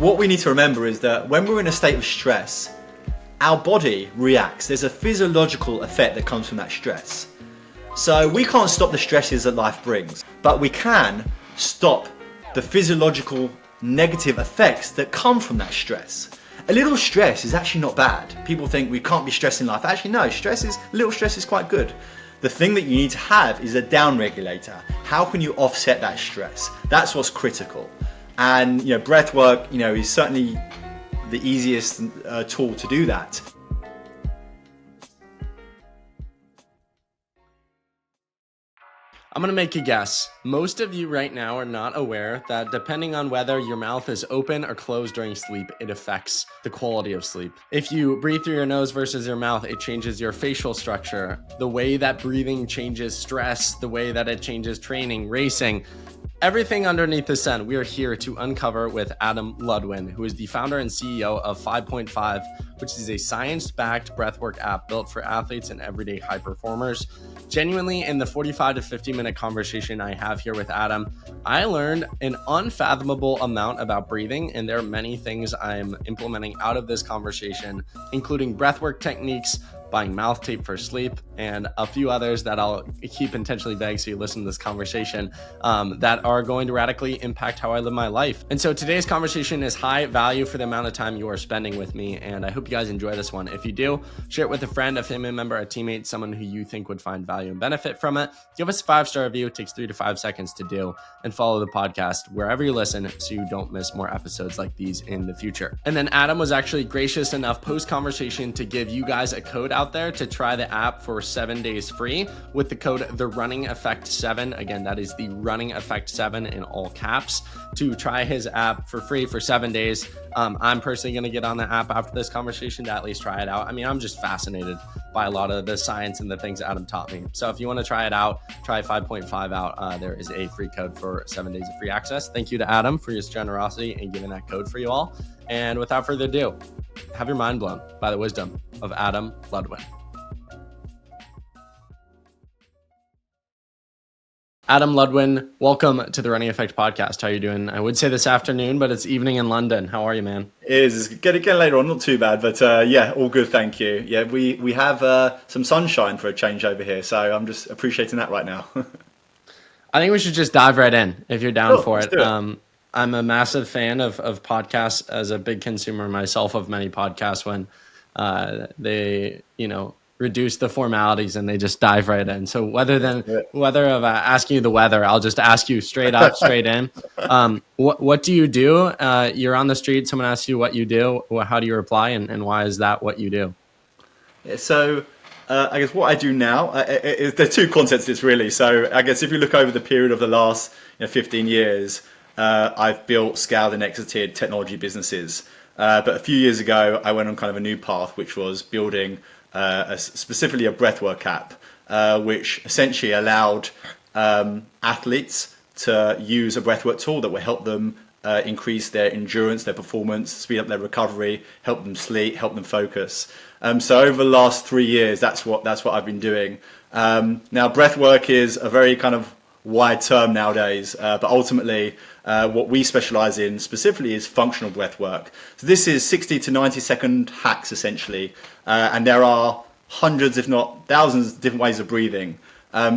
what we need to remember is that when we're in a state of stress, our body reacts. There's a physiological effect that comes from that stress. So we can't stop the stresses that life brings, but we can stop the physiological negative effects that come from that stress. A little stress is actually not bad. People think we can't be stressed in life. Actually, no, little stress is quite good. The thing that you need to have is a down regulator. How can you offset that stress? That's what's critical. And breath work, is certainly the easiest tool to do that. I'm gonna make a guess. Most of you right now are not aware that depending on whether your mouth is open or closed during sleep, it affects the quality of sleep. If you breathe through your nose versus your mouth, it changes your facial structure. The way that breathing changes stress, the way that it changes training, racing, everything underneath the sun, we are here to uncover with Adam Ludwin, who is the founder and CEO of FivePointFive, which is a science-backed breathwork app built for athletes and everyday high performers. Genuinely, in the 45 to 50-minute conversation I have here with Adam, I learned an unfathomable amount about breathing, and there are many things I'm implementing out of this conversation, including breathwork techniques, buying mouth tape for sleep, and a few others that I'll keep intentionally vague so you listen to this conversation that are going to radically impact how I live my life. And so today's conversation is high value for the amount of time you are spending with me, and I hope you guys enjoy this one. If you do, share it with a friend, a family member, a teammate, someone who you think would find value and benefit from it. Give us a 5-star review. It takes 3 to 5 seconds to do, and follow the podcast wherever you listen so you don't miss more episodes like these in the future. And then Adam was actually gracious enough post-conversation to give you guys a code out there to try the app for 7 days free with the code TheRunningEffect7. Again, that is the Running Effect 7 in all caps to try his app for free for 7 days. I'm personally going to get on the app after this conversation to at least try it out. I mean, I'm just fascinated by a lot of the science and the things that Adam taught me. So if you want to try it out, try 5.5 out. There is a free code for 7 days of free access. Thank you to Adam for his generosity in giving that code for you all. And without further ado, have your mind blown by the wisdom of Adam Ludwin. Adam Ludwin, welcome to the Running Effect podcast. How are you doing? I would say this afternoon, but it's evening in London. How are you, man? It is. Getting later on, not too bad, but yeah, all good, thank you. Yeah, we have some sunshine for a change over here, so I'm just appreciating that right now. I think we should just dive right in if you're down for it. I'm a massive fan of podcasts, as a big consumer myself of many podcasts when they, reduce the formalities and they just dive right in. So whether of asking you the weather, I'll just ask you straight up, straight in. What do you do? You're on the street, someone asks you what you do. How do you reply, and why is that what you do? Yeah, so I guess what I do now, there's two concepts to this really. So I guess if you look over the period of the last 15 years, I've built, scaled and exited technology businesses. But a few years ago, I went on kind of a new path, which was building specifically a breathwork app, which essentially allowed athletes to use a breathwork tool that will help them increase their endurance, their performance, speed up their recovery, help them sleep, help them focus. So over the last 3 years, that's what I've been doing. Now, breathwork is a very kind of wide term nowadays, but ultimately what we specialize in specifically is functional breath work. So this is 60 to 90-second hacks essentially, and there are hundreds if not thousands of different ways of breathing.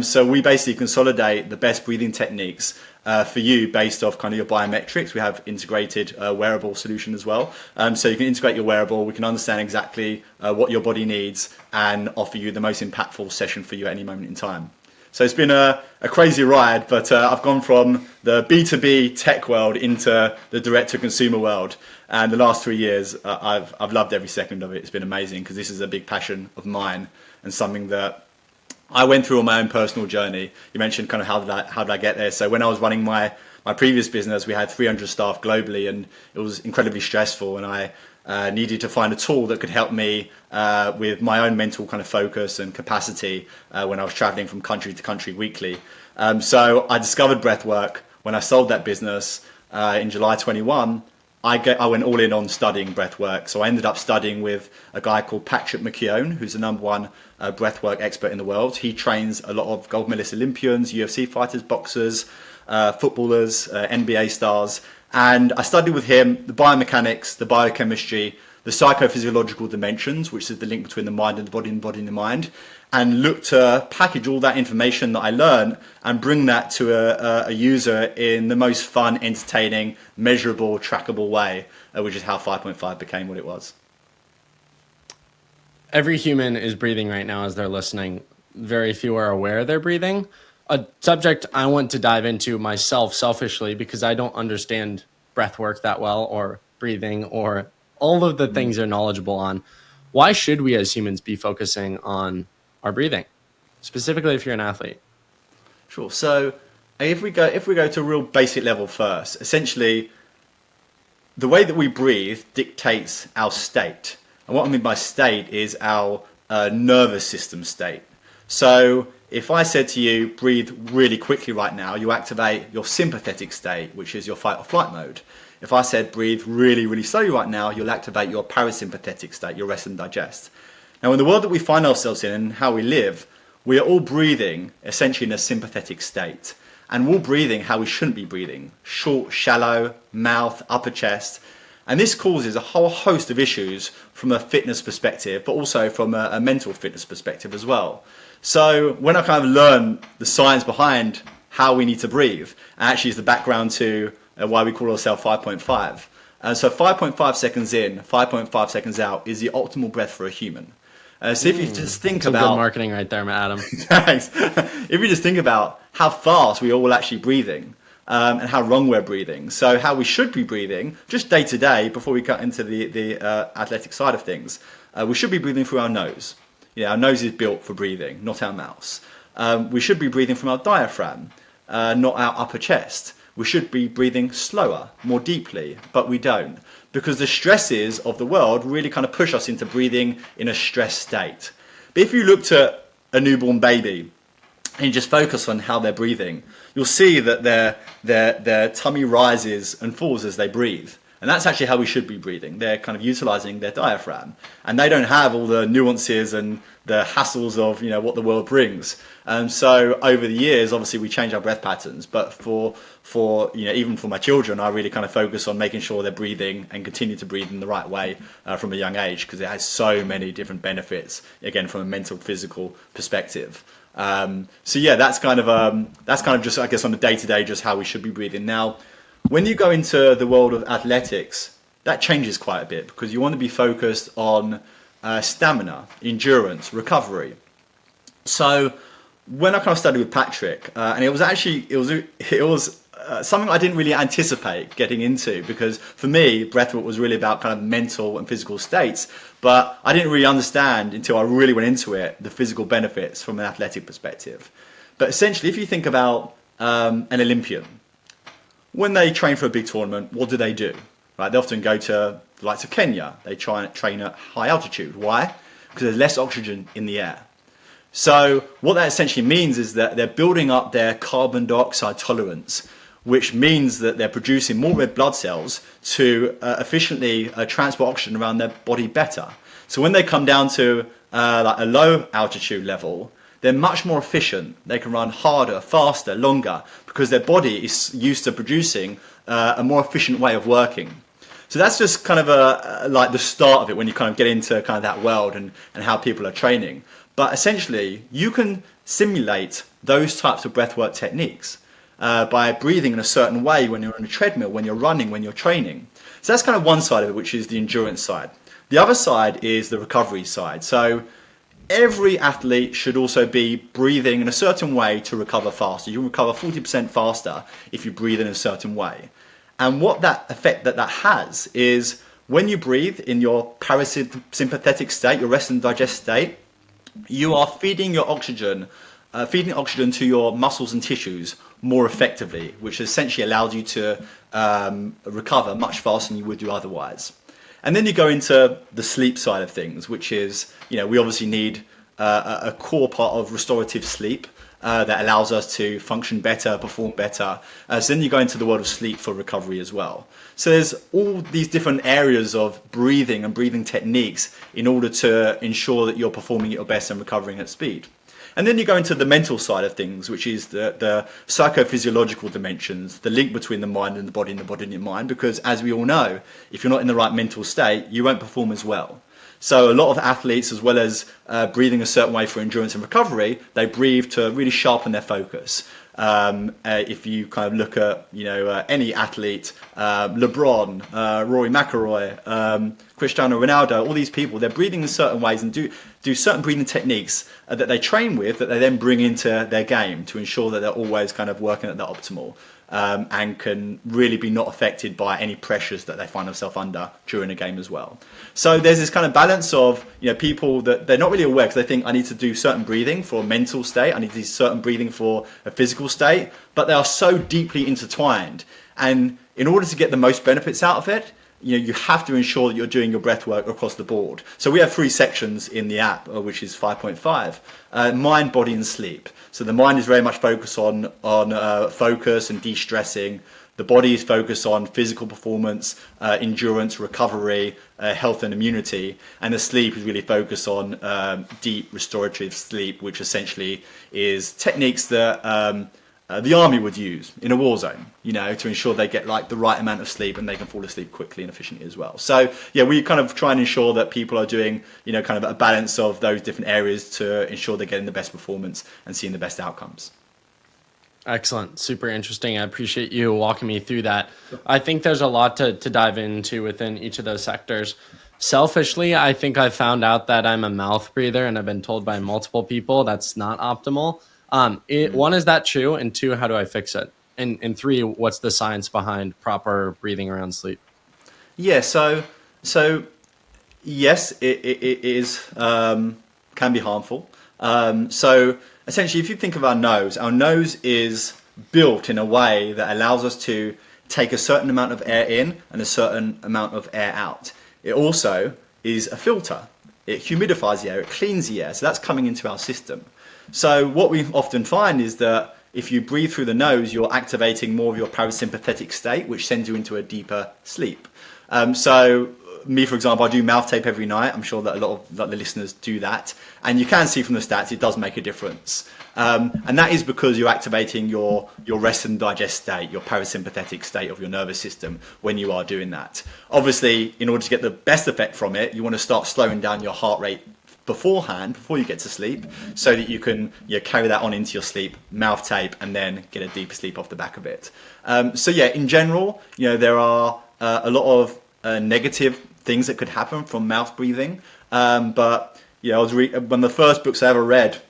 So we basically consolidate the best breathing techniques for you based off kind of your biometrics. We have integrated wearable solution as well, so you can integrate your wearable. We can understand exactly what your body needs and offer you the most impactful session for you at any moment in time. So it's been a crazy ride, but I've gone from the B2B tech world into the direct-to-consumer world. And the last 3 years, I've loved every second of it. It's been amazing because this is a big passion of mine and something that I went through on my own personal journey. You mentioned kind of how did I get there. So when I was running my previous business, we had 300 staff globally, and it was incredibly stressful. And I needed to find a tool that could help me with my own mental kind of focus and capacity when I was traveling from country to country weekly. So I discovered breathwork when I sold that business in July 21. I went all in on studying breathwork. So I ended up studying with a guy called Patrick McKeown, who's the #1 breathwork expert in the world. He trains a lot of gold medalist Olympians, UFC fighters, boxers. footballers, NBA stars. And I studied with him the biomechanics, the biochemistry, the psychophysiological dimensions, which is the link between the mind and the body and the body and the mind, and look to package all that information that I learned and bring that to a user in the most fun, entertaining, measurable, trackable way, which is how 5.5 became what it was. Every human is breathing right now as they're listening. Very few are aware they're breathing. A subject I want to dive into myself selfishly because I don't understand breath work that well, or breathing, or all of the things you're knowledgeable on. Why should we as humans be focusing on our breathing, specifically if you're an athlete? Sure. So if we go to a real basic level first, essentially the way that we breathe dictates our state. And what I mean by state is our nervous system state. So if I said to you, breathe really quickly right now, you activate your sympathetic state, which is your fight or flight mode. If I said breathe really, really slowly right now, you'll activate your parasympathetic state, your rest and digest. Now, in the world that we find ourselves in and how we live, we are all breathing essentially in a sympathetic state. And we're all breathing how we shouldn't be breathing. Short, shallow, mouth, upper chest. And this causes a whole host of issues from a fitness perspective, but also from a mental fitness perspective as well. So when I kind of learned the science behind how we need to breathe, actually is the background to why we call ourselves 5.5. So 5.5 seconds in, 5.5 seconds out is the optimal breath for a human. So if you just think about... good marketing right there, Adam. Thanks. If you just think about how fast we're all actually breathing, and how wrong we're breathing. So how we should be breathing, just day to day, before we cut into the athletic side of things, we should be breathing through our nose. Yeah, our nose is built for breathing, not our mouths. We should be breathing from our diaphragm, not our upper chest. We should be breathing slower, more deeply, but we don't. Because the stresses of the world really kind of push us into breathing in a stressed state. But if you looked at a newborn baby and you just focus on how they're breathing, you'll see that their tummy rises and falls as they breathe. And that's actually how we should be breathing. They're kind of utilizing their diaphragm. And they don't have all the nuances and the hassles of, what the world brings. So over the years, obviously we change our breath patterns. But for even for my children, I really kind of focus on making sure they're breathing and continue to breathe in the right way from a young age, because it has so many different benefits, again, from a mental, physical perspective. So yeah, that's kind of just, I guess, on the day-to-day, just how we should be breathing. Now, when you go into the world of athletics, that changes quite a bit, because you want to be focused on stamina, endurance, recovery. So when I kind of studied with Patrick, and it was something I didn't really anticipate getting into, because for me, breathwork was really about kind of mental and physical states, but I didn't really understand until I really went into it, the physical benefits from an athletic perspective. But essentially, if you think about an Olympian, when they train for a big tournament, what do? Right? They often go to the likes of Kenya. They try and train at high altitude. Why? Because there's less oxygen in the air. So what that essentially means is that they're building up their carbon dioxide tolerance, which means that they're producing more red blood cells to efficiently transport oxygen around their body better. So when they come down to like a low altitude level, they're much more efficient. They can run harder, faster, longer, because their body is used to producing a more efficient way of working. So that's just kind of like the start of it, when you kind of get into kind of that world and how people are training. But essentially, you can simulate those types of breathwork techniques by breathing in a certain way when you're on a treadmill, when you're running, when you're training. So that's kind of one side of it, which is the endurance side. The other side is the recovery side. So every athlete should also be breathing in a certain way to recover faster. You can recover 40% faster if you breathe in a certain way. And what that effect that has is, when you breathe in your parasympathetic state, your rest and digest state, you are feeding oxygen to your muscles and tissues more effectively, which essentially allows you to recover much faster than you would do otherwise. And then you go into the sleep side of things, which is, we obviously need a core part of restorative sleep that allows us to function better, perform better. So then you go into the world of sleep for recovery as well. So there's all these different areas of breathing and breathing techniques in order to ensure that you're performing at your best and recovering at speed. And then you go into the mental side of things, which is the psychophysiological dimensions, the link between the mind and the body, and the body and your mind. Because as we all know, if you're not in the right mental state, you won't perform as well. So a lot of athletes, as well as breathing a certain way for endurance and recovery, they breathe to really sharpen their focus. If you kind of look at, any athlete, LeBron, Rory McIlroy, Cristiano Ronaldo, all these people, they're breathing in certain ways and do certain breathing techniques that they train with, that they then bring into their game to ensure that they're always kind of working at the optimal. And can really be not affected by any pressures that they find themselves under during a game as well. So there's this kind of balance of, people that they're not really aware, because they think I need to do certain breathing for a mental state, I need to do certain breathing for a physical state, but they are so deeply intertwined. And in order to get the most benefits out of it, you have to ensure that you're doing your breath work across the board. So we have 3 sections in the app, which is 5.5, mind, body and sleep. So the mind is very much focused on focus and de-stressing. The body is focused on physical performance, endurance, recovery, health and immunity. And the sleep is really focused on deep restorative sleep, which essentially is techniques that the army would use in a war zone, to ensure they get like the right amount of sleep and they can fall asleep quickly and efficiently as well. So yeah, we kind of try and ensure that people are doing, kind of a balance of those different areas to ensure they're getting the best performance and seeing the best outcomes. Excellent. Super interesting. I appreciate you walking me through that. I think there's a lot to dive into within each of those sectors. Selfishly, I think I found out that I'm a mouth breather, and I've been told by multiple people that's not optimal. One, is that true? And 2, how do I fix it? And 3, what's the science behind proper breathing around sleep? Yeah, so yes, it is can be harmful. So essentially, if you think of our nose is built in a way that allows us to take a certain amount of air in and a certain amount of air out. It also is a filter. It humidifies the air, it cleans the air, so that's coming into our system. So what we often find is that if you breathe through the nose, you're activating more of your parasympathetic state, which sends you into a deeper sleep. So me, for example, I do mouth tape every night. I'm sure that a lot of the listeners do that. And you can see from the stats, it does make a difference. And that is because you're activating your rest and digest state, your parasympathetic state of your nervous system when you are doing that. Obviously, in order to get the best effect from it, you want to start slowing down your heart rate beforehand, before you get to sleep, so that you can carry that on into your sleep, mouth tape, and then get a deeper sleep off the back of it. So yeah, in general, there are a lot of negative things that could happen from mouth breathing. But I was one of the first books I ever read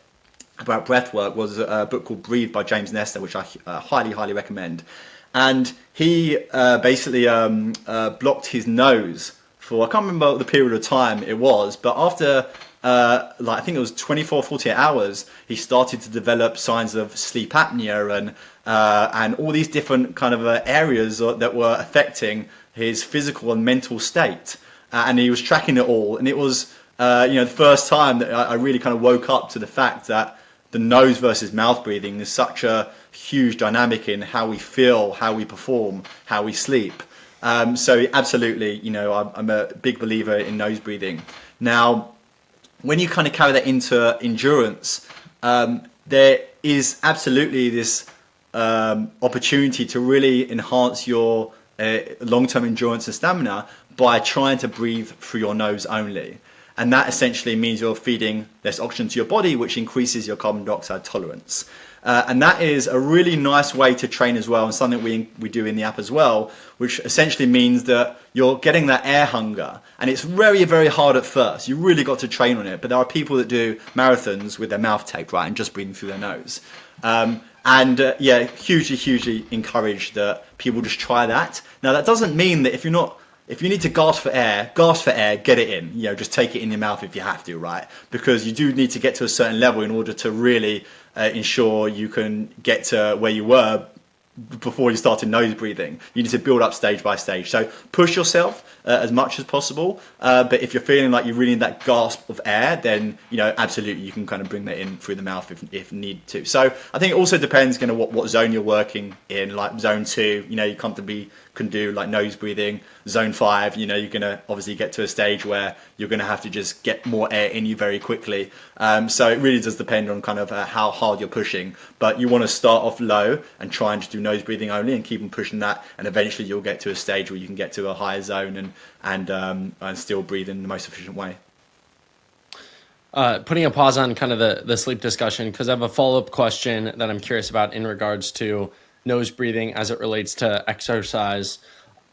about breathwork was a book called Breathe by James Nestor, which I highly recommend. And he basically blocked his nose for, I can't remember the period of time it was, but after I think it was 24, 48 hours, he started to develop signs of sleep apnea and all these different kind of areas that were affecting his physical and mental state. And he was tracking it all. And it was, the first time that I really kind of woke up to the fact that the nose versus mouth breathing is such a huge dynamic in how we feel, how we perform, how we sleep. So absolutely, I'm a big believer in nose breathing. Now, when you kind of carry that into endurance, there is absolutely this opportunity to really enhance your long-term endurance and stamina by trying to breathe through your nose only. And that essentially means you're feeding less oxygen to your body, which increases your carbon dioxide tolerance. And that is a really nice way to train as well, and something we do in the app as well, which essentially means that you're getting that air hunger. And it's very, very hard at first. You really got to train on it. But there are people that do marathons with their mouth taped, right, and just breathing through their nose. Hugely encourage that people just try that. Now, that doesn't mean that if you need to gasp for air, get it in. Just take it in your mouth if you have to, right? Because you do need to get to a certain level in order to really ensure you can get to where you were before you started nose breathing. You need to build up stage by stage. So push yourself, as much as possible. But if you're feeling like you really need that gasp of air, then absolutely you can kind of bring that in through the mouth if need to. So I think it also depends kind of what zone you're working in. Like zone 2, you comfortably can do like nose breathing. Zone 5, you're going to obviously get to a stage where you're going to have to just get more air in you very quickly. So it really does depend on kind of how hard you're pushing. But you want to start off low and try and just do nose breathing only and keep on pushing that. And eventually you'll get to a stage where you can get to a higher zone and still breathe in the most efficient way. Putting a pause on kind of the sleep discussion, because I have a follow-up question that I'm curious about in regards to nose breathing as it relates to exercise.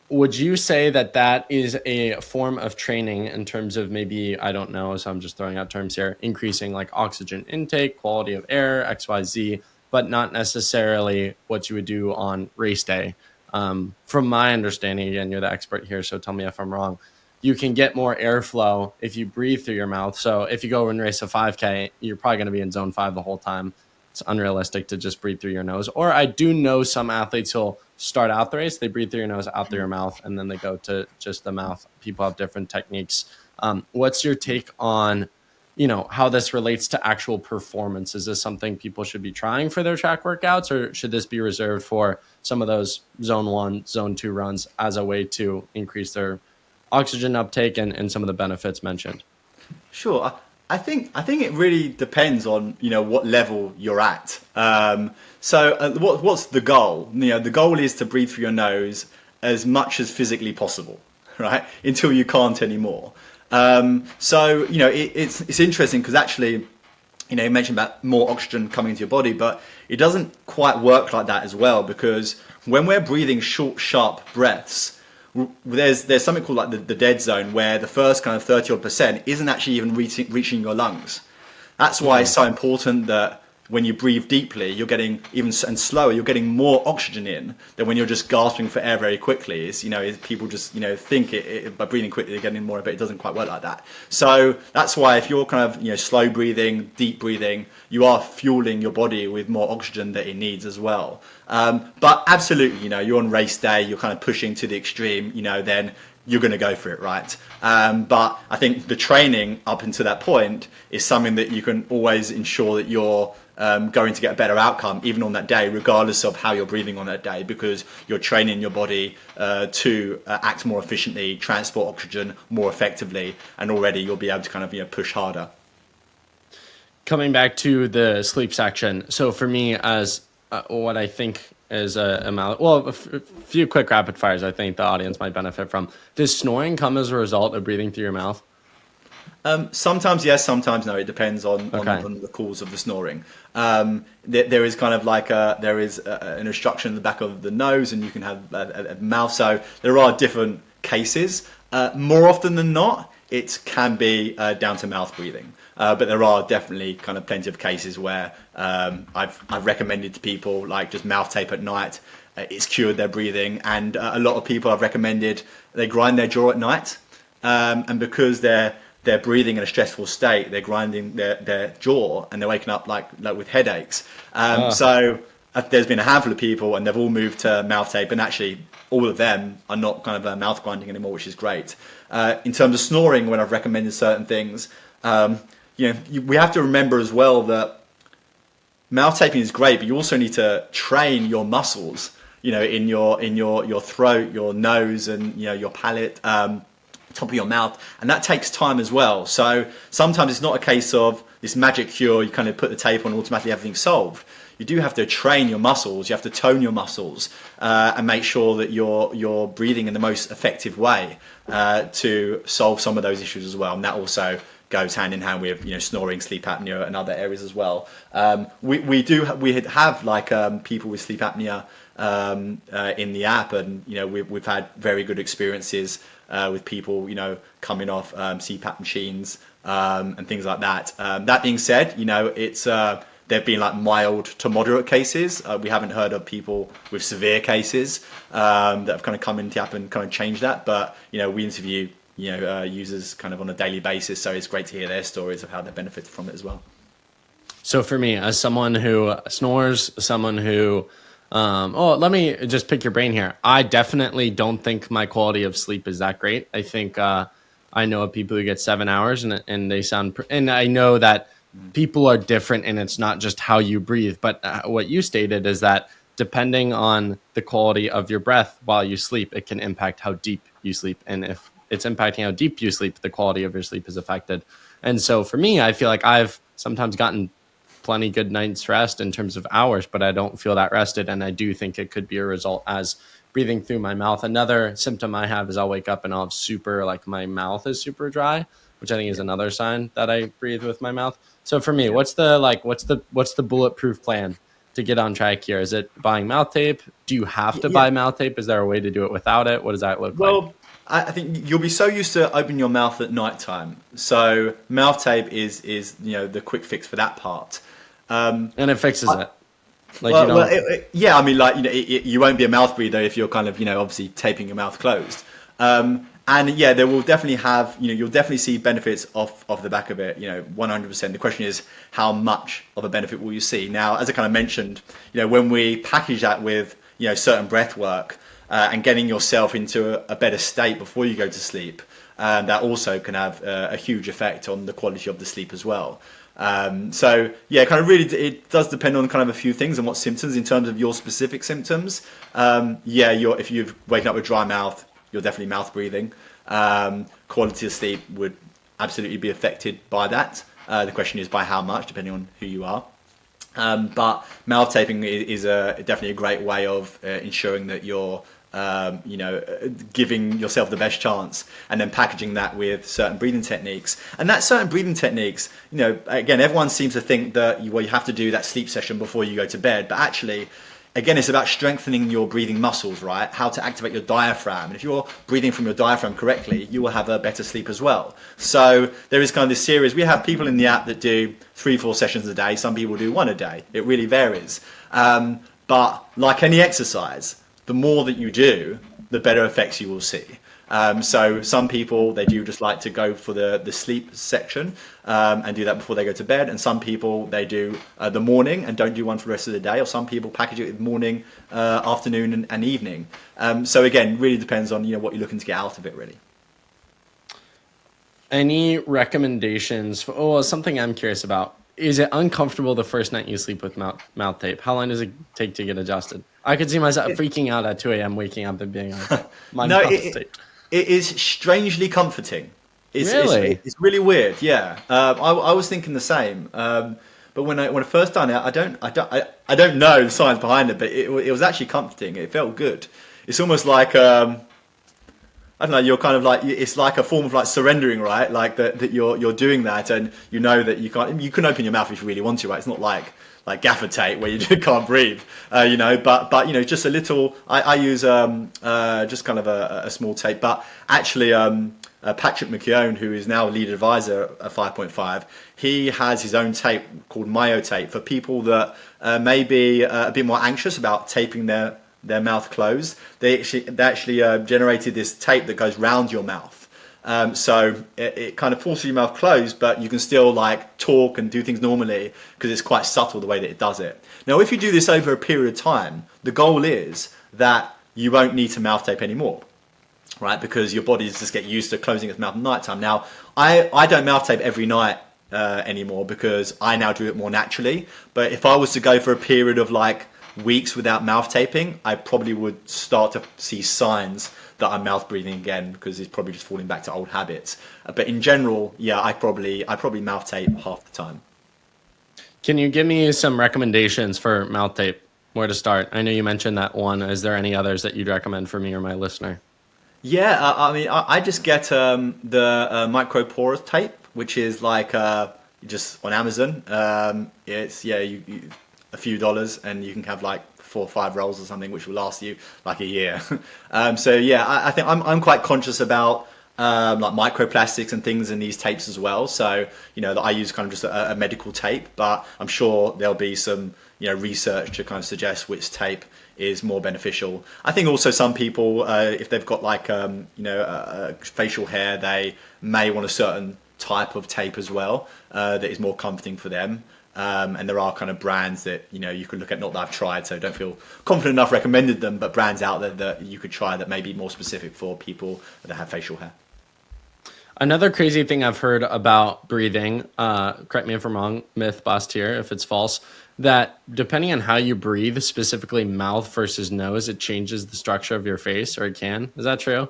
Would you say that is a form of training in terms of maybe, I don't know, so I'm just throwing out terms here, increasing like oxygen intake, quality of air, XYZ, but not necessarily what you would do on race day? From my understanding, again, you're the expert here, so tell me if I'm wrong. You can get more airflow if you breathe through your mouth. So if you go and race a 5K, you're probably going to be in zone 5 the whole time. It's unrealistic to just breathe through your nose. Or I do know some athletes who'll start out the race, they breathe through your nose, out through your mouth, and then they go to just the mouth. People have different techniques. What's your take on, how this relates to actual performance? Is this something people should be trying for their track workouts, or should this be reserved for some of those zone 1, zone 2 runs as a way to increase their oxygen uptake and some of the benefits mentioned? Sure. I think it really depends on what level you're at. What's the goal? The goal is to breathe through your nose as much as physically possible, right? Until you can't anymore. It's interesting because actually, you mentioned about more oxygen coming into your body, but it doesn't quite work like that as well, because when we're breathing short, sharp breaths, there's something called like the dead zone, where the first kind of 30% isn't actually even reaching your lungs. That's why it's so important that when you breathe deeply, you're getting and slower, you're getting more oxygen in than when you're just gasping for air very quickly. Is people just think by breathing quickly they're getting more, but it doesn't quite work like that. So that's why if you're kind of slow breathing, deep breathing, you are fueling your body with more oxygen that it needs as well. But absolutely, you're on race day, you're kind of pushing to the extreme, then you're going to go for it, right? But I think the training up until that point is something that you can always ensure that you're going to get a better outcome even on that day, regardless of how you're breathing on that day, because you're training your body to act more efficiently, transport oxygen more effectively, and already you'll be able to kind of push harder. Coming back to the sleep section, so for me, as what I think is a few quick rapid fires I think the audience might benefit from. Does snoring come as a result of breathing through your mouth? Sometimes yes, sometimes no. It depends on the cause of the snoring. There is kind of like an obstruction in the back of the nose, and you can have a mouth. So there are different cases. More often than not, it can be down to mouth breathing. But there are definitely kind of plenty of cases where I've recommended to people like just mouth tape at night. It's cured their breathing, and a lot of people I've recommended they grind their jaw at night, and because they're breathing in a stressful state, they're grinding their jaw and they're waking up like with headaches. So there's been a handful of people and they've all moved to mouth tape, and actually all of them are not kind of mouth grinding anymore, which is great. In terms of snoring, when I've recommended certain things, we have to remember as well that mouth taping is great, but you also need to train your muscles, in your throat, your nose, and your palate, top of your mouth, and that takes time as well. So sometimes it's not a case of this magic cure, you kind of put the tape on, automatically everything's solved. You do have to train your muscles, you have to tone your muscles, and make sure that you're breathing in the most effective way to solve some of those issues as well. And that also goes hand in hand with snoring, sleep apnea, and other areas as well. We have like people with sleep apnea in the app, and we've had very good experiences with people coming off CPAP machines and things like that. That being said, it's there've been like mild to moderate cases. We haven't heard of people with severe cases that have kind of come into the app and kind of changed that. But we interview users kind of on a daily basis, so it's great to hear their stories of how they benefited from it as well. So for me, as someone who snores, someone who Let me just pick your brain here. I definitely don't think my quality of sleep is that great. I think I know of people who get 7 hours and they sound, and I know that people are different and it's not just how you breathe. But what you stated is that depending on the quality of your breath while you sleep, it can impact how deep you sleep. And if it's impacting how deep you sleep, the quality of your sleep is affected. And so for me, I feel like I've sometimes gotten plenty good night's rest in terms of hours, but I don't feel that rested. And I do think it could be a result as breathing through my mouth. Another symptom I have is I'll wake up and I'll have super, like my mouth is super dry, which I think is Yeah. another sign that I breathe with my mouth. So for me, Yeah. what's the bulletproof plan to get on track here? Is it buying mouth tape? Do you have to Yeah. buy mouth tape? Is there a way to do it without it? What does that look like? Well, I think you'll be so used to opening your mouth at night time. So mouth tape is the quick fix for that part. And it fixes it. Like you Well, don't. yeah. I mean, like you won't be a mouth breather if you're kind of obviously taping your mouth closed. And yeah, there will definitely have you'll definitely see benefits off the back of it. 100%. The question is how much of a benefit will you see? Now, as I kind of mentioned, when we package that with certain breath work and getting yourself into a better state before you go to sleep, that also can have a huge effect on the quality of the sleep as well. So yeah, kind of really, it does depend on kind of a few things and what symptoms in terms of your specific symptoms. Yeah, if you've waken up with dry mouth, you're definitely mouth breathing. Quality of sleep would absolutely be affected by that. The question is by how much, depending on who you are. But mouth taping is definitely a great way of ensuring that you're giving yourself the best chance, and then packaging that with certain breathing techniques. And that certain breathing techniques, again, everyone seems to think that you have to do that sleep session before you go to bed, but actually, again, it's about strengthening your breathing muscles, right? How to activate your diaphragm. And if you're breathing from your diaphragm correctly, you will have a better sleep as well. So there is kind of this series. We have people in the app that do 3-4 sessions a day. Some people do one a day. It really varies. But like any exercise, the more that you do, the better effects you will see. So some people, they do just like to go for the sleep section and do that before they go to bed. And some people, they do the morning and don't do one for the rest of the day. Or some people package it with morning, afternoon and evening. So again, really depends on what you're looking to get out of it, really. Any recommendations for something I'm curious about? Is it uncomfortable the first night you sleep with mouth tape? How long does it take to get adjusted? I could see myself freaking out at 2 a.m. waking up and being like, my No, mouth is taped. it is strangely comforting. Really? It's really weird. Yeah, I was thinking the same. But when I first done it, I don't know the science behind it, but it was actually comforting. It felt good. It's almost like I don't know. You're kind of like, it's like a form of like surrendering, right? Like that you're doing that, and you know that you can open your mouth if you really want to, right? It's not like gaffer tape where you just can't breathe, But just a little. I use just kind of a small tape, but actually Patrick McKeown, who is now lead advisor at 5.5, he has his own tape called Myo tape for people that may be a bit more anxious about taping their mouth closed. They actually generated this tape that goes round your mouth. So it kind of forces your mouth closed, but you can still like talk and do things normally because it's quite subtle the way that it does it. Now, if you do this over a period of time, the goal is that you won't need to mouth tape anymore, right? Because your body just get used to closing its mouth at night time. Now, I don't mouth tape every night anymore because I now do it more naturally. But if I was to go for a period of like weeks without mouth taping, I probably would start to see signs that I'm mouth breathing again because it's probably just falling back to old habits. But in general, yeah, I probably mouth tape half the time. Can you give me some recommendations for mouth tape? Where to start? I know you mentioned that one. Is there any others that you'd recommend for me or my listener? Yeah, I mean, I just get the micro porous tape, which is like just on Amazon. It's a few dollars, and you can have like 4 or 5 rolls or something, which will last you like a year. So yeah, I think I'm quite conscious about like microplastics and things in these tapes as well. So that I use kind of just a medical tape, but I'm sure there'll be some research to kind of suggest which tape is more beneficial. I think also some people, if they've got like facial hair, they may want a certain type of tape as well that is more comforting for them. And there are kind of brands that, you could look at, not that I've tried, so don't feel confident enough recommended them, but brands out there that you could try that may be more specific for people that have facial hair. Another crazy thing I've heard about breathing, correct me if I'm wrong, myth bust here if it's false, that depending on how you breathe, specifically mouth versus nose, it changes the structure of your face, or it can. Is that true?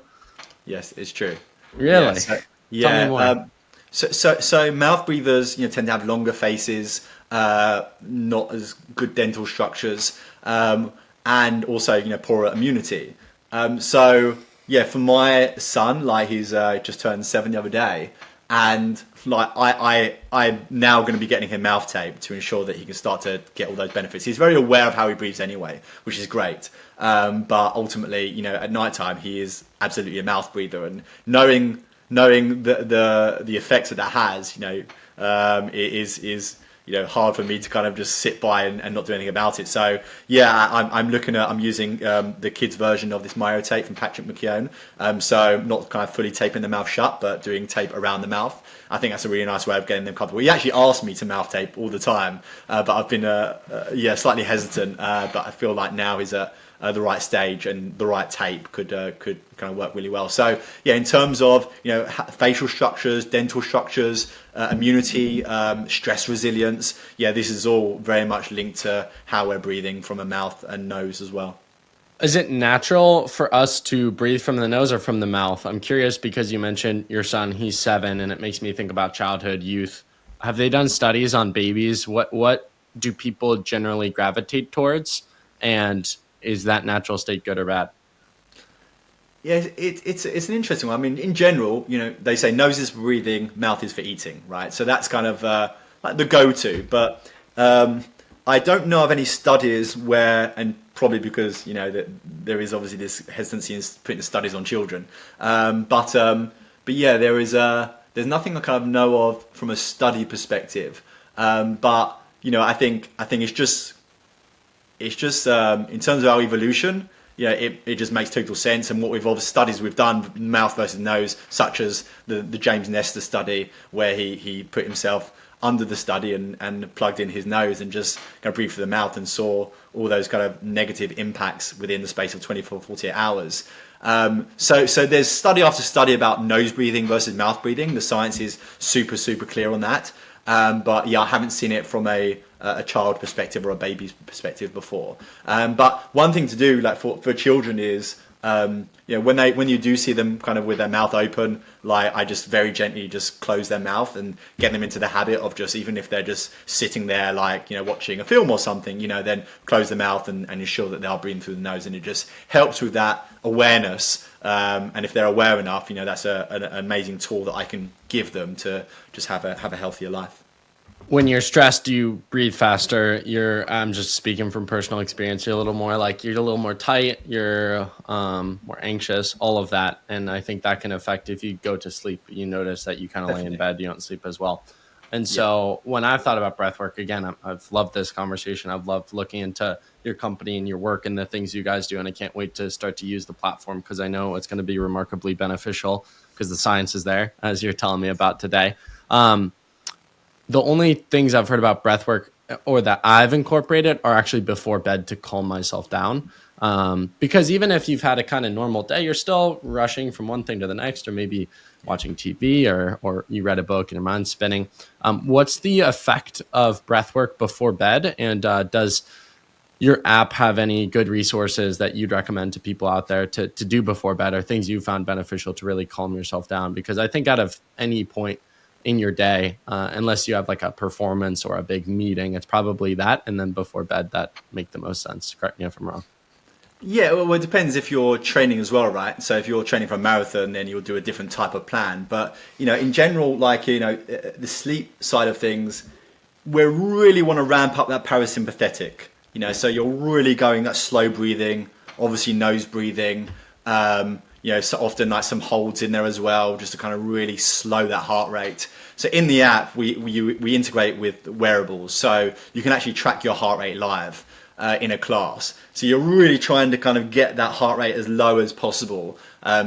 Yes, it's true. Really? Tell me more. So mouth breathers, tend to have longer faces, not as good dental structures, and also, poorer immunity. So yeah, for my son, like he's just turned 7 the other day, and like I'm now going to be getting him mouth tape to ensure that he can start to get all those benefits. He's very aware of how he breathes anyway, which is great. But ultimately, at nighttime, he is absolutely a mouth breather, and knowing the effects that has, it is hard for me to kind of just sit by and not do anything about it. So yeah, I'm using the kids version of this Myo tape from Patrick McKeown. So not kind of fully taping the mouth shut, but doing tape around the mouth. I think that's a really nice way of getting them comfortable. He actually asked me to mouth tape all the time, but I've been slightly hesitant. But I feel like now is at the right stage, and the right tape could kind of work really well. So yeah, in terms of facial structures, dental structures, immunity, stress resilience, yeah, this is all very much linked to how we're breathing from a mouth and nose as well. Is it natural for us to breathe from the nose or from the mouth? I'm curious because you mentioned your son, he's 7, and it makes me think about childhood, youth. Have they done studies on babies? What do people generally gravitate towards? And is that natural state good or bad? Yeah, it's an interesting one. I mean, in general, they say nose is for breathing, mouth is for eating, right? So that's kind of like the go-to. But I don't know of any studies where, and probably because that there is obviously this hesitancy in putting the studies on children. But yeah, there's nothing I kind of know of from a study perspective. But I think it's just in terms of our evolution, it just makes total sense. And what studies we've done, mouth versus nose, such as the James Nestor study, where he put himself under the study and plugged in his nose and just kind of breathed through the mouth and saw all those kind of negative impacts within the space of 24, 48 hours. So there's study after study about nose breathing versus mouth breathing. The science is super, super clear on that. But yeah, I haven't seen it from a child perspective or a baby's perspective before. But one thing to do, like for children, is when you do see them kind of with their mouth open, like I just very gently just close their mouth and get them into the habit of just, even if they're just sitting there like watching a film or something, then close the mouth and ensure that they are breathing through the nose, and it just helps with that awareness. And if they're aware enough, that's an amazing tool that I can give them to just have a healthier life. When you're stressed, you breathe faster. I'm just speaking from personal experience. You're a little more tight. You're more anxious, all of that. And I think that can affect if you go to sleep. You notice that you kind of lay in bed, you don't sleep as well. And so when I've thought about breath work, again, I've loved this conversation. I've loved looking into your company and your work and the things you guys do. And I can't wait to start to use the platform, because I know it's going to be remarkably beneficial because the science is there, as you're telling me about today. The only things I've heard about breath work or that I've incorporated are actually before bed to calm myself down. Because even if you've had a kind of normal day, you're still rushing from one thing to the next, or maybe watching TV or you read a book and your mind's spinning. What's the effect of breath work before bed? And does your app have any good resources that you'd recommend to people out there to do before bed, or things you found beneficial to really calm yourself down? Because I think out of any point in your day, unless you have like a performance or a big meeting, it's probably that, and then before bed that make the most sense. Correct me if I'm wrong. Yeah, well, it depends if you're training as well, right? So if you're training for a marathon, then you'll do a different type of plan. But in general, like the sleep side of things, we really want to ramp up that parasympathetic. So you're really going that slow breathing, obviously nose breathing. So often like some holds in there as well, just to kind of really slow that heart rate. So in the app, we integrate with wearables, so you can actually track your heart rate live. in a class. So you're really trying to kind of get that heart rate as low as possible,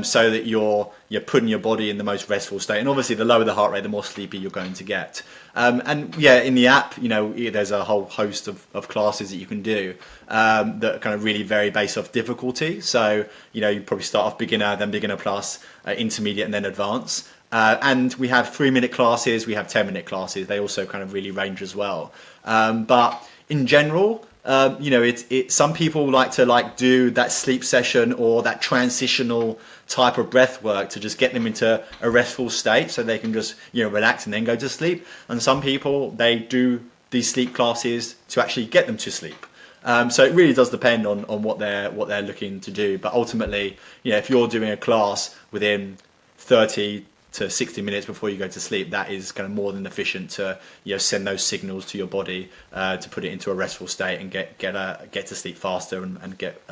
so that you're putting your body in the most restful state. And obviously, the lower the heart rate, the more sleepy you're going to get. And yeah, in the app, there's a whole host of classes that you can do that kind of really vary based off difficulty. So you probably start off beginner, then beginner plus, intermediate, and then advanced. And we have 3-minute classes, we have 10-minute classes. They also kind of really range as well. But in general, some people like to do that sleep session or that transitional type of breath work to just get them into a restful state so they can just relax and then go to sleep. And some people, they do these sleep classes to actually get them to sleep. So it really does depend on what they're looking to do. But ultimately, if you're doing a class within 30 to 60 minutes before you go to sleep, that is kind of more than efficient to send those signals to your body to put it into a restful state and get to sleep faster and get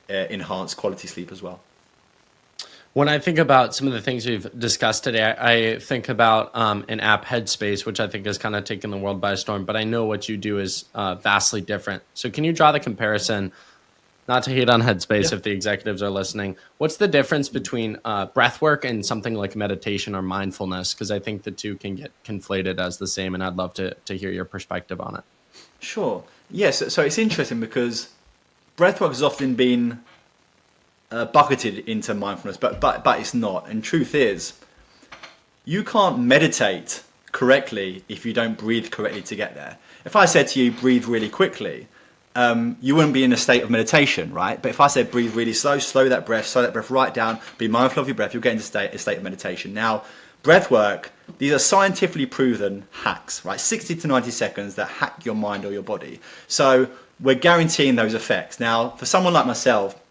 enhanced quality sleep as well. When I think about some of the things we've discussed today, I think about an app, Headspace, which I think has kind of taken the world by storm, but I know what you do is vastly different. So can you draw the comparison, not to hate on Headspace if the executives are listening, what's the difference between breathwork and something like meditation or mindfulness? Because I think the two can get conflated as the same, and I'd love to hear your perspective on it. Sure. Yes. So it's interesting because breathwork has often been bucketed into mindfulness, but it's not. And truth is, you can't meditate correctly if you don't breathe correctly to get there. If I said to you, breathe really quickly, you wouldn't be in a state of meditation, right? But if I said breathe really slow that breath right down, be mindful of your breath, you'll get into a state of meditation. Now, breath work, these are scientifically proven hacks, right? 60 to 90 seconds that hack your mind or your body. So we're guaranteeing those effects. Now, for someone like myself,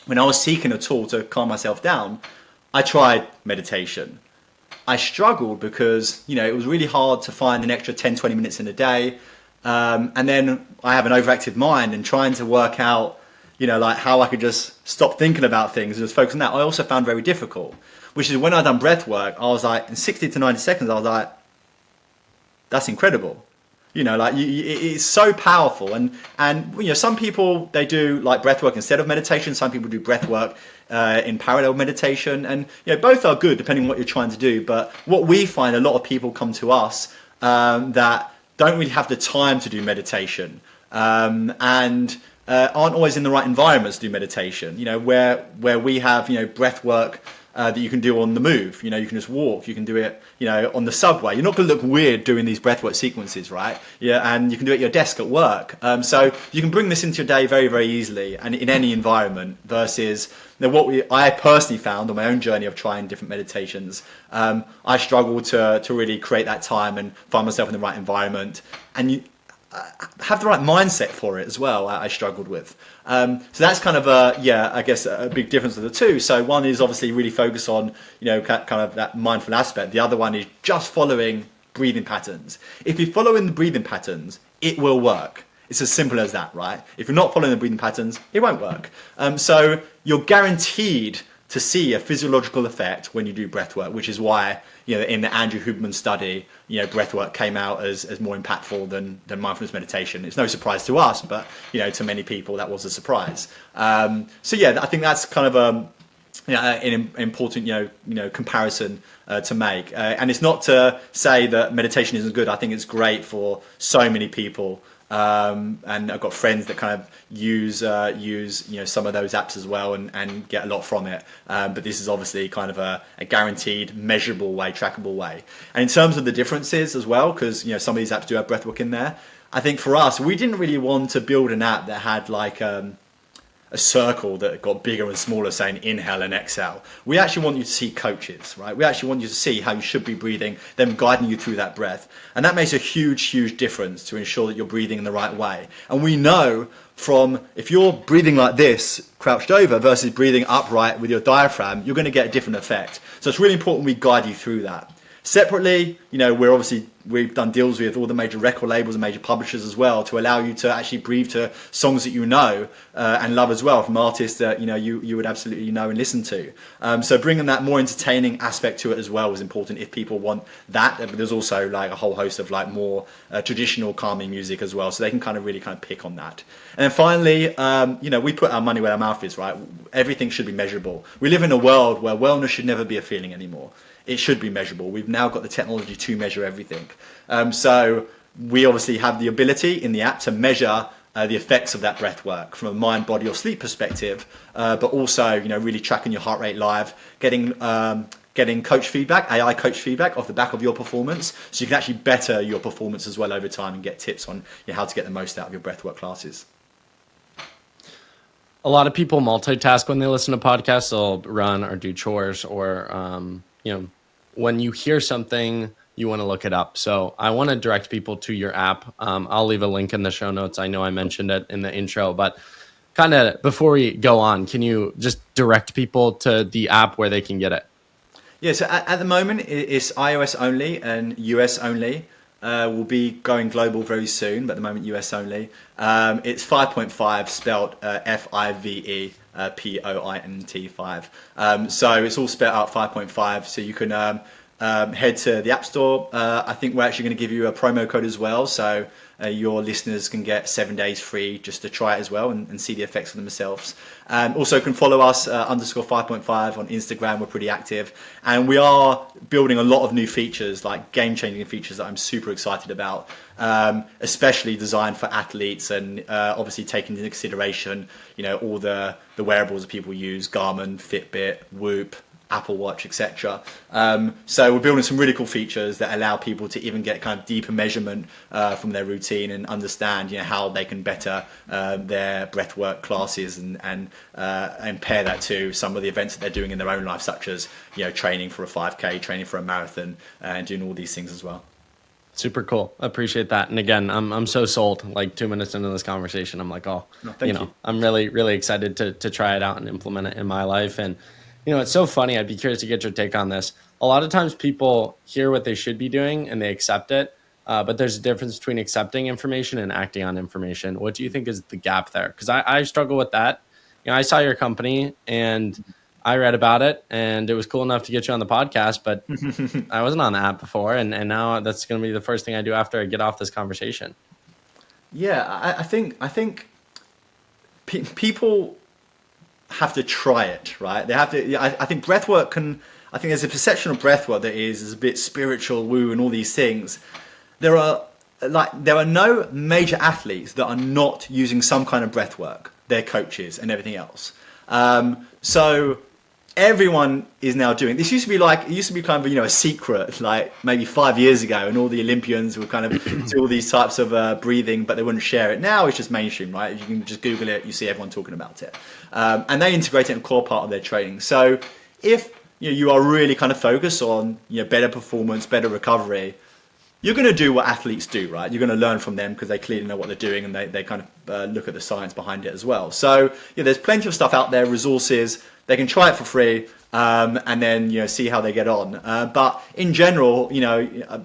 when I was seeking a tool to calm myself down, I tried meditation. I struggled because, it was really hard to find an extra 10, 20 minutes in a day. And then I have an overactive mind, and trying to work out, how I could just stop thinking about things and just focus on that, I also found very difficult. Which is when I done breath work, I was like, in 60 to 90 seconds, I was like, that's incredible. It's so powerful. And some people, they do like breath work instead of meditation. Some people do breath work in parallel meditation. And, both are good depending on what you're trying to do. But what we find, a lot of people come to us that don't really have the time to do meditation and aren't always in the right environments to do meditation, where we have, breath work that you can do on the move. You can just walk, you can do it, on the subway. You're not going to look weird doing these breathwork sequences, right? Yeah, and you can do it at your desk at work. So you can bring this into your day very, very easily and in any environment versus I personally found on my own journey of trying different meditations, I struggled to really create that time and find myself in the right environment and have the right mindset for it as well. I struggled with. So that's kind of a big difference of the two. So one is obviously really focused on, kind of that mindful aspect. The other one is just following breathing patterns. If you're following the breathing patterns, it will work. It's as simple as that, right? If you're not following the breathing patterns, it won't work. So you're guaranteed to see a physiological effect when you do breath work, which is why, in the Andrew Huberman study, breath work came out as more impactful than mindfulness meditation. It's no surprise to us, but, to many people, that was a surprise. I think that's kind of an important, comparison to make. And it's not to say that meditation isn't good. I think it's great for so many people. And I've got friends that kind of use some of those apps as well and get a lot from it. But this is obviously kind of a guaranteed, measurable way, trackable way. And in terms of the differences as well, because some of these apps do have breathwork in there. I think for us, we didn't really want to build an app that had like a circle that got bigger and smaller saying inhale and exhale. We actually want you to see coaches, right? We actually want you to see how you should be breathing, them guiding you through that breath. And that makes a huge, huge difference to ensure that you're breathing in the right way. And we know from if you're breathing like this, crouched over, versus breathing upright with your diaphragm, you're going to get a different effect. So it's really important we guide you through that. Separately, we're obviously we've done deals with all the major record labels and major publishers as well to allow you to actually breathe to songs that you know and love as well, from artists that you would absolutely know and listen to. So bringing that more entertaining aspect to it as well was important if people want that. But there's also like a whole host of like more traditional calming music as well, so they can kind of really kind of pick on that. And then finally, we put our money where our mouth is, right? Everything should be measurable. We live in a world where wellness should never be a feeling anymore. It should be measurable. We've now got the technology to measure everything. So we obviously have the ability in the app to measure the effects of that breath work from a mind, body, or sleep perspective, but also really tracking your heart rate live, getting coach feedback, AI coach feedback off the back of your performance, so you can actually better your performance as well over time and get tips on how to get the most out of your breathwork classes. A lot of people multitask when they listen to podcasts. They'll run or do chores, or when you hear something, you want to look it up. So I want to direct people to your app. I'll leave a link in the show notes. I know I mentioned it in the intro, but kind of before we go on, can you just direct people to the app where they can get it? Yeah, so at the moment it's iOS only and US only. We'll be going global very soon, but at the moment US only. It's 5.5 spelled FIVE POINT 5. So it's all spelled out 5.5. So you can head to the App Store. I think we're actually going to give you a promo code as well, so your listeners can get 7 days free just to try it as well and see the effects for themselves. Also can follow us _5.5 on Instagram. We're pretty active, and we are building a lot of new features, like game-changing features that I'm super excited about, especially designed for athletes, and obviously taking into consideration all the wearables that people use: Garmin, Fitbit, Whoop, Apple Watch, etc. So we're building some really cool features that allow people to even get kind of deeper measurement from their routine and understand how they can better their breathwork classes and pair that to some of the events that they're doing in their own life, such as training for a 5K, training for a marathon, and doing all these things as well. Super cool. I appreciate that. And again, I'm so sold. Like 2 minutes into this conversation, I'm like, thank you. I'm really, really excited to try it out and implement it in my life. And it's so funny. I'd be curious to get your take on this. A lot of times people hear what they should be doing and they accept it, but there's a difference between accepting information and acting on information. What do you think is the gap there? Because I struggle with that. I saw your company and I read about it, and it was cool enough to get you on the podcast, but I wasn't on the app before, and now that's going to be the first thing I do after I get off this conversation. Yeah, I think people have to try it, right? They have to. I think breathwork can. I think there's a perception of breathwork that is a bit spiritual, woo, and all these things. There are no major athletes that are not using some kind of breathwork. Their coaches and everything else. So everyone is now doing this. Used to be kind of a secret, like maybe 5 years ago, and all the Olympians would kind of do all these types of breathing, but they wouldn't share it. Now it's just mainstream, right? You can just Google it, you see everyone talking about it, and they integrate it in a core part of their training. So if you are really kind of focused on better performance, better recovery, you're going to do what athletes do, right? You're going to learn from them because they clearly know what they're doing, and they kind of look at the science behind it as well. So there's plenty of stuff out there, resources. They can try it for free, and then see how they get on. But in general,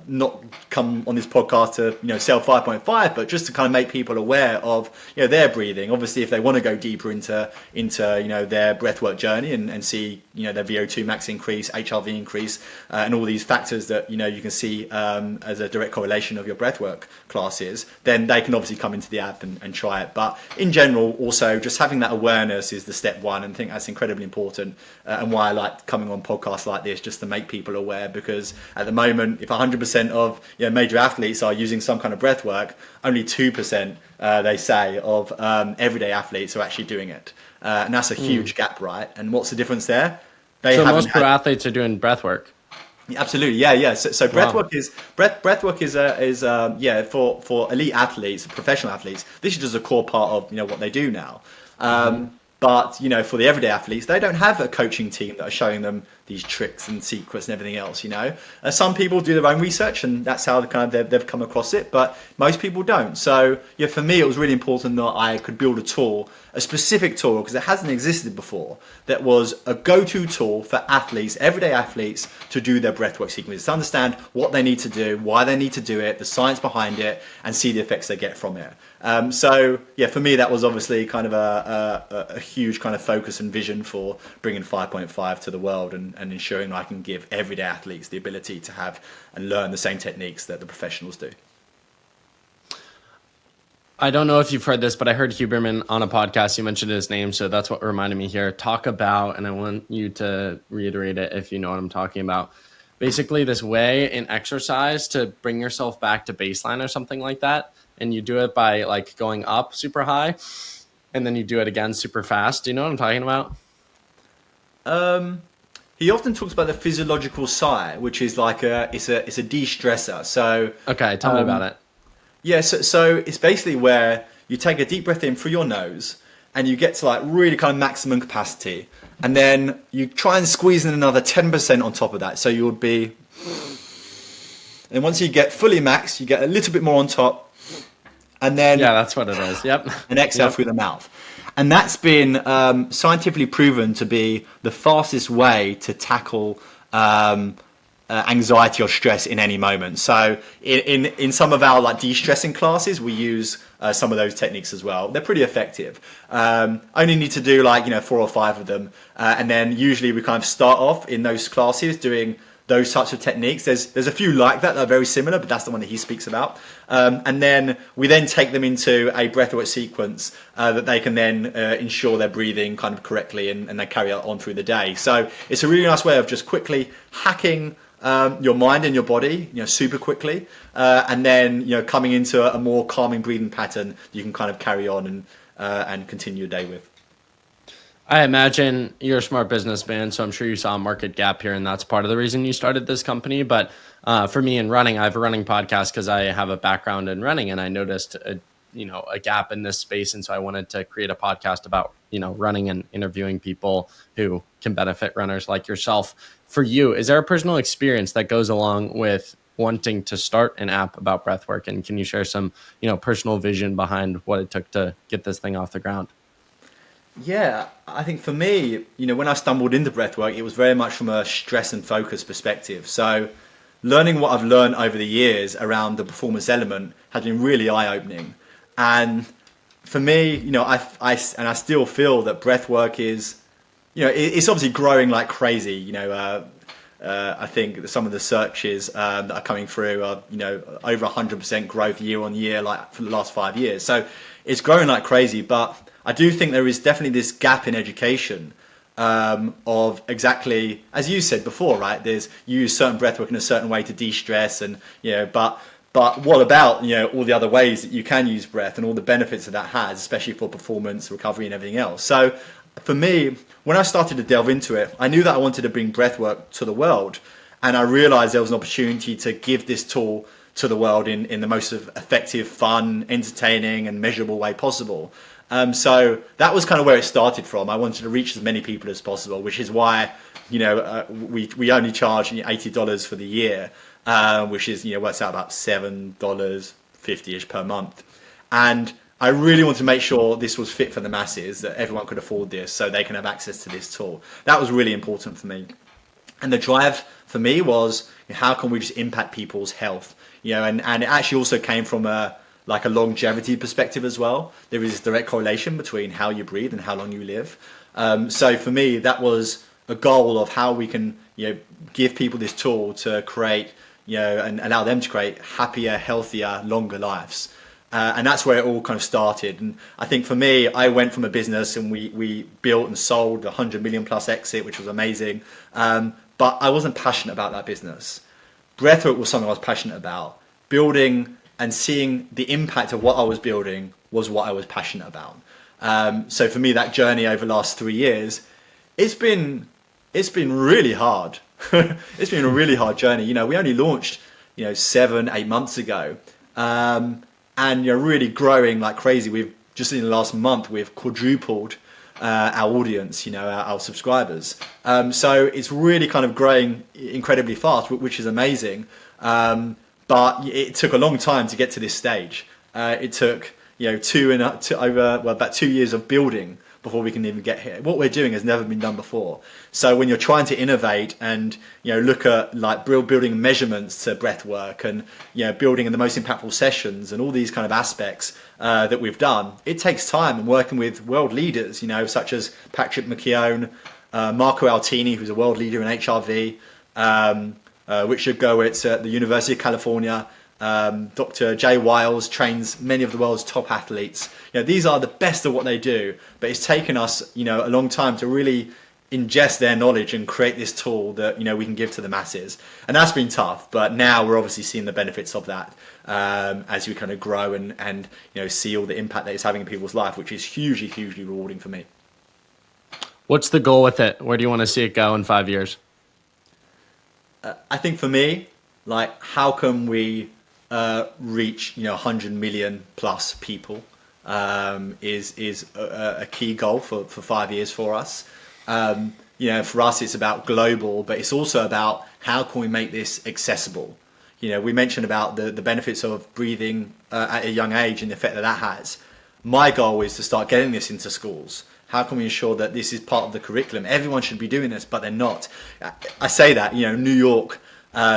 not come on this podcast to sell 5.5, but just to kind of make people aware of their breathing. Obviously, if they want to go deeper into their breathwork journey and see their VO2 max increase, HRV increase, and all these factors that you can see as a direct correlation of your breathwork classes, then they can obviously come into the app and try it. But in general, also just having that awareness is the step one, and I think that's incredibly important, and why I like coming on podcasts like this, just to make people aware. Because at the moment, if 100% of major athletes are using some kind of breath work, only 2% they say of everyday athletes are actually doing it, and that's a huge gap, right? And what's the difference there? So most pro athletes are doing breath work. Absolutely, yeah. So breathwork is for elite athletes, professional athletes. This is just a core part of what they do now. But for the everyday athletes, they don't have a coaching team that are showing them these tricks and secrets and everything else, you know. Some people do their own research, and that's how they've come across it, but most people don't. So yeah, for me, it was really important that I could build a tool, a specific tool, because it hasn't existed before, that was a go-to tool for athletes, everyday athletes, to do their breathwork sequences, to understand what they need to do, why they need to do it, the science behind it, and see the effects they get from it. So yeah, for me, that was obviously kind of a huge kind of focus and vision for bringing 5.5 to the world, and ensuring I can give everyday athletes the ability to have and learn the same techniques that the professionals do. I don't know if you've heard this, but I heard Huberman on a podcast. You mentioned his name, so that's what reminded me here. Talk about, and I want you to reiterate it if you know what I'm talking about. Basically, this way in exercise to bring yourself back to baseline or something like that. And you do it by like going up super high, and then you do it again super fast. Do you know what I'm talking about? He often talks about the physiological sigh, which is like it's a de-stressor. So Okay, tell me about it. yeah, so it's basically where you take a deep breath in through your nose, and you get to like really kind of maximum capacity, and then you try and squeeze in another 10% on top of that. So you would be, and once you get fully max, you get a little bit more on top, and then Yeah, that's what it is. Yep. and exhale Yep. through the mouth. And that's been scientifically proven to be the fastest way to tackle anxiety or stress in any moment. So in some of our like de-stressing classes, we use some of those techniques as well. They're pretty effective. Only need to do like 4 or 5 of them, and then usually we kind of start off in those classes doing those types of techniques. There's a few like that are very similar, but that's the one that he speaks about. And then we then take them into a breathwork sequence that they can then ensure they're breathing kind of correctly, and they carry on through the day. So it's a really nice way of just quickly hacking your mind and your body, super quickly, and then coming into a more calming breathing pattern you can kind of carry on and continue your day with. I imagine you're a smart businessman, so I'm sure you saw a market gap here, and that's part of the reason you started this company. But for me in running, I have a running podcast because I have a background in running, and I noticed a gap in this space, and so I wanted to create a podcast about running and interviewing people who can benefit runners like yourself. For you, is there a personal experience that goes along with wanting to start an app about breathwork, and can you share some personal vision behind what it took to get this thing off the ground? Yeah, I think for me, when I stumbled into breathwork, it was very much from a stress and focus perspective. So learning what I've learned over the years around the performance element has been really eye-opening. And for me, I still feel that breathwork is, it's obviously growing like crazy. I think some of the searches that are coming through are, over 100% growth year on year, like for the last 5 years. So it's growing like crazy, but I do think there is definitely this gap in education of exactly, as you said before, right? You use certain breathwork in a certain way to de-stress, and but what about all the other ways that you can use breath and all the benefits that has, especially for performance, recovery, and everything else. So for me, when I started to delve into it, I knew that I wanted to bring breathwork to the world, and I realized there was an opportunity to give this tool to the world in the most effective, fun, entertaining, and measurable way possible. So that was kind of where it started from. I wanted to reach as many people as possible, which is why we only charge $80 for the year, which is works out about $7.50ish per month. And I really want to make sure this was fit for the masses, that everyone could afford this, so they can have access to this tool. That was really important for me. And the drive for me was, how can we just impact people's health? And it actually also came from a longevity perspective as well. There is a direct correlation between how you breathe and how long you live. So for me, that was a goal of how we can give people this tool to create and allow them to create happier, healthier, longer lives. And that's where it all kind of started. And I think for me, I went from a business, and we built and sold a 100 million plus exit, which was amazing. But I wasn't passionate about that business. Breathwork was something I was passionate about. Building and seeing the impact of what I was building was what I was passionate about. So for me, that journey over the last 3 years, it's been really hard. It's been a really hard journey. We only launched 7-8 months ago, and really growing like crazy. We've just in the last month we've quadrupled our audience, our subscribers. So it's really kind of growing incredibly fast, which is amazing. But it took a long time to get to this stage. It took about 2 years of building before we can even get here. What we're doing has never been done before. So when you're trying to innovate and look at like building measurements to breath work and building the most impactful sessions and all these kind of aspects that we've done, it takes time, and working with world leaders, such as Patrick McKeown, Marco Altini, who's a world leader in HRV, Richard Gowitz at the University of California. Dr. Jay Wiles trains many of the world's top athletes. These are the best at what they do, but it's taken us, a long time to really ingest their knowledge and create this tool that, we can give to the masses. And that's been tough, but now we're obviously seeing the benefits of that as we kind of grow and see all the impact that it's having in people's life, which is hugely, hugely rewarding for me. What's the goal with it? Where do you want to see it go in 5 years? I think for me, like, how can we reach 100 million plus people is a key goal for 5 years for us. For us it's about global, but it's also about how can we make this accessible. We mentioned about the benefits of breathing at a young age and the effect that has. My goal is to start getting this into schools. How can we ensure that this is part of the curriculum? Everyone should be doing this, but they're not. I say that, New York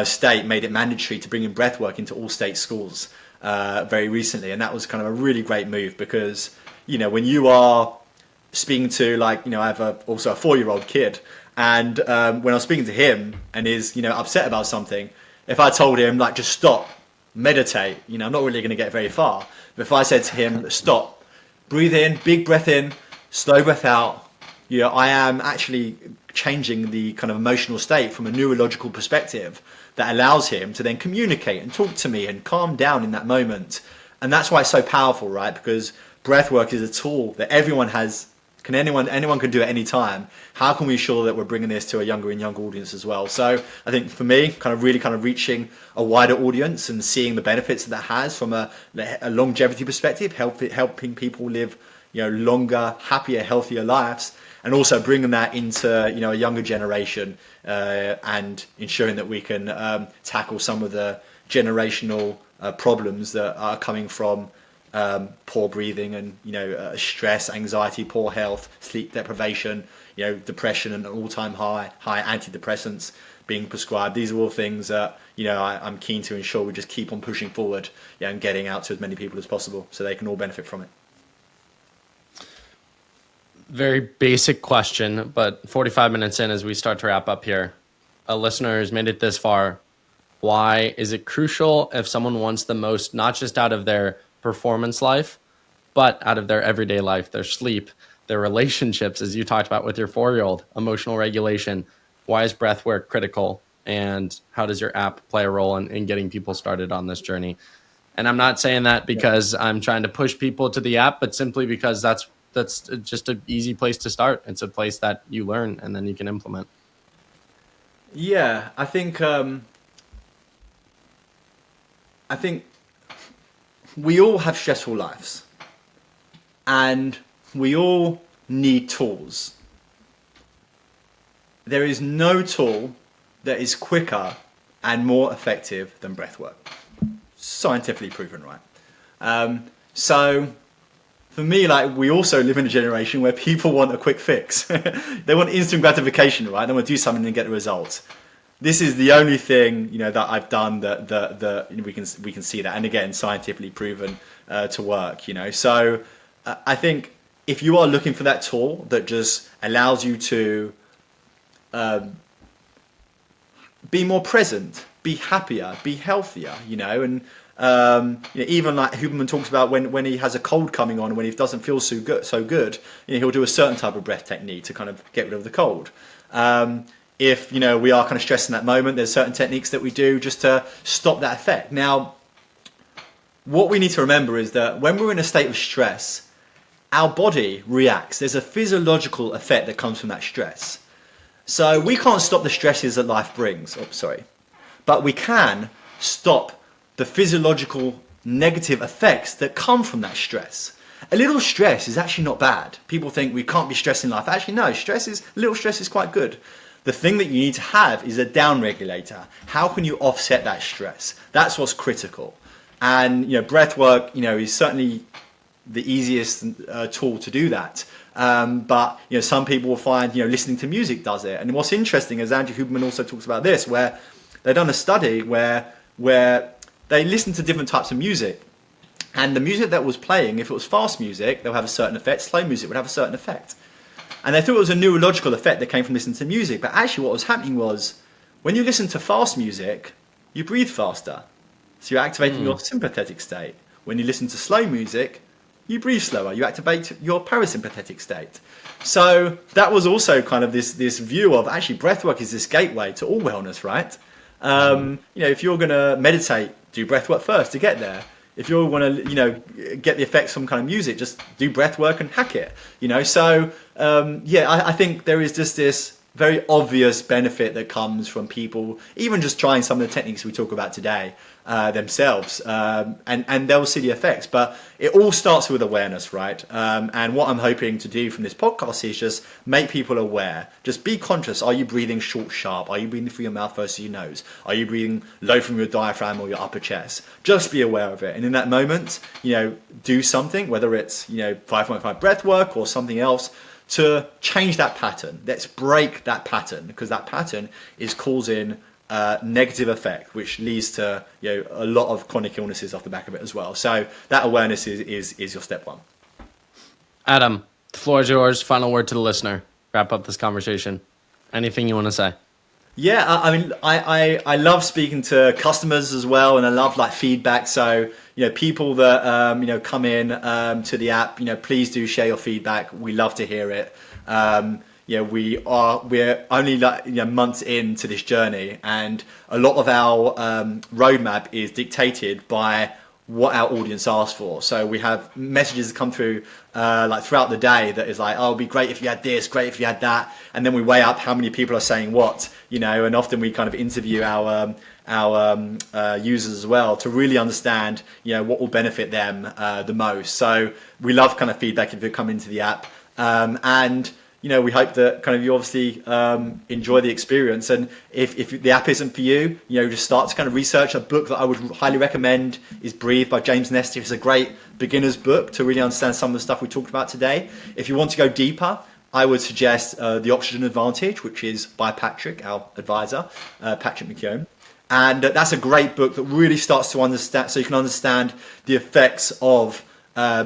state made it mandatory to bring in breathwork into all state schools very recently, and that was kind of a really great move because when you are speaking to I have also a 4-year-old kid, and when I was speaking to him and is upset about something, if I told him just stop, meditate, I'm not really going to get very far. But if I said to him, stop, breathe in, big breath in, slow breath out, I am actually changing the kind of emotional state from a neurological perspective that allows him to then communicate and talk to me and calm down in that moment. And that's why it's so powerful, right? Because breathwork is a tool that anyone can do at any time. How can we ensure that we're bringing this to a younger and younger audience as well? So I think for me, really reaching a wider audience and seeing the benefits that has from a longevity perspective, helping people live longer, happier, healthier lives, and also bringing that into a younger generation and ensuring that we can tackle some of the generational problems that are coming from poor breathing and stress, anxiety, poor health, sleep deprivation, depression, and all-time high antidepressants being prescribed. These are all things that I'm keen to ensure we just keep on pushing forward and getting out to as many people as possible so they can all benefit from it. Very basic question, but 45 minutes in as we start to wrap up here, a listener has made it this far. Why is it crucial if someone wants the most, not just out of their performance life, but out of their everyday life, their sleep, their relationships, as you talked about with your 4-year-old, emotional regulation? Why is breath work critical? And how does your app play a role in getting people started on this journey? And I'm not saying that because I'm trying to push people to the app, but simply because that's just an easy place to start. It's a place that you learn and then you can implement. Yeah, I think we all have stressful lives and we all need tools. There is no tool that is quicker and more effective than breathwork. Scientifically proven, right? So for me, we also live in a generation where people want a quick fix. They want instant gratification, right? They want to do something and get the results. This is the only thing that I've done that we can see that, and again, scientifically proven to work. So I think if you are looking for that tool that just allows you to be more present, be happier, be healthier, and even like Huberman talks about when he has a cold coming on, when he doesn't feel so good, he'll do a certain type of breath technique to kind of get rid of the cold. If we are kind of stressed in that moment, there's certain techniques that we do just to stop that effect. Now, what we need to remember is that when we're in a state of stress, our body reacts. There's a physiological effect that comes from that stress. So we can't stop the stresses that life brings. But we can stop the physiological negative effects that come from that stress. A little stress is actually not bad. People think we can't be stressed in life. Actually, no, little stress is quite good. The thing that you need to have is a down regulator. How can you offset that stress? That's what's critical. And breath work, is certainly the easiest tool to do that. But some people will find listening to music does it. And what's interesting is Andrew Huberman also talks about this, where they've done a study where they listen to different types of music. And the music that was playing, if it was fast music, they'll have a certain effect. Slow music would have a certain effect. And they thought it was a neurological effect that came from listening to music. But actually what was happening was, when you listen to fast music, you breathe faster. So you're activating your sympathetic state. When you listen to slow music, you breathe slower. You activate your parasympathetic state. So that was also kind of this view of actually breathwork is this gateway to all wellness, right? If you're going to meditate, do breathwork first to get there. If you want to, get the effects from kind of music, just do breath work and hack it. So I think there is just this very obvious benefit that comes from people even just trying some of the techniques we talk about today themselves, and they'll see the effects. But it all starts with awareness, right? And what I'm hoping to do from this podcast is just make people aware. Just be conscious. Are you breathing short, sharp? Are you breathing through your mouth versus your nose? Are you breathing low from your diaphragm or your upper chest? Just be aware of it. And in that moment, do something, whether it's, 5.5 breath work or something else, to change that pattern. Let's break that pattern, because that pattern is causing negative effect, which leads to a lot of chronic illnesses off the back of it as well. So that awareness is your step one. Adam, the floor is yours. Final word to the listener. Wrap up this conversation. Anything you want to say? Yeah, I love speaking to customers as well, and I love feedback. So people that come in to the app, please do share your feedback. We love to hear it. We're only months into this journey, and a lot of our roadmap is dictated by what our audience asks for. So we have messages that come through throughout the day that is oh, it'd be great if you had this, great if you had that, and then we weigh up how many people are saying what, and often we kind of interview our users as well to really understand what will benefit them the most. So we love kind of feedback if you come into the app, and we hope that kind of you obviously enjoy the experience. And if the app isn't for you, just start to kind of research. A book that I would highly recommend is Breathe by James Nestor. It's a great beginner's book to really understand some of the stuff we talked about today. If you want to go deeper, I would suggest The Oxygen Advantage, which is by Patrick, our advisor, Patrick McKeown. And that's a great book that really starts to understand, so you can understand the effects of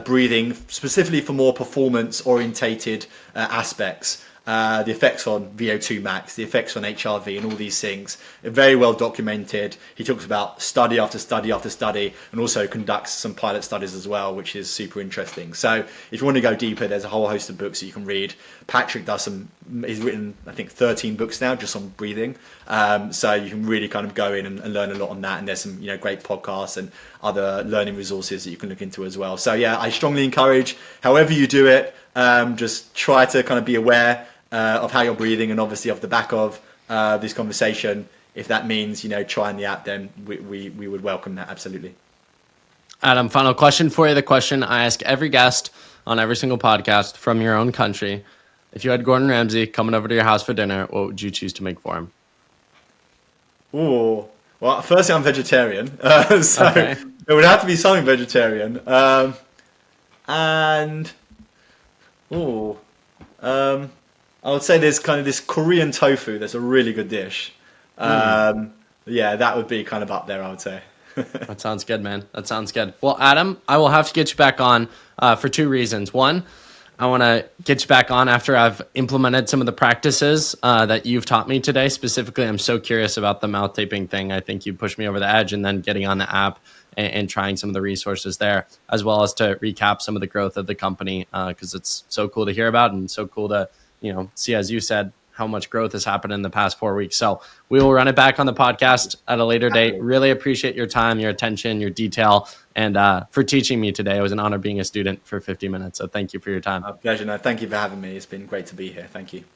breathing, specifically for more performance-orientated aspects. The effects on VO2 max, the effects on HRV, and all these things are very well documented. He talks about study after study after study, and also conducts some pilot studies as well, which is super interesting. So if you want to go deeper, there's a whole host of books that you can read. Patrick he's written, I think, 13 books now just on breathing. So you can really kind of go in and learn a lot on that. And there's some, great podcasts and other learning resources that you can look into as well. So yeah, I strongly encourage, however you do it, just try to kind of be aware of how you're breathing, and obviously off the back of this conversation, if that means trying the app, then we would welcome that, absolutely. Adam, final question for you. The question I ask every guest on every single podcast from your own country. If you had Gordon Ramsay coming over to your house for dinner, what would you choose to make for him? Oh, well, firstly, I'm vegetarian, so okay. It would have to be something vegetarian. I would say there's kind of this Korean tofu that's a really good dish. Yeah, that would be kind of up there, I would say. That sounds good, man. That sounds good. Well, Adam, I will have to get you back on for two reasons. One, I want to get you back on after I've implemented some of the practices that you've taught me today. Specifically, I'm so curious about the mouth taping thing. I think you pushed me over the edge, and then getting on the app and trying some of the resources there, as well as to recap some of the growth of the company, because it's so cool to hear about and so cool to see, as you said, how much growth has happened in the past 4 weeks. So we will run it back on the podcast at a later date. Really appreciate your time, your attention, your detail, and for teaching me today. It was an honor being a student for 50 minutes. So thank you for your time. My pleasure. No, thank you for having me. It's been great to be here. Thank you.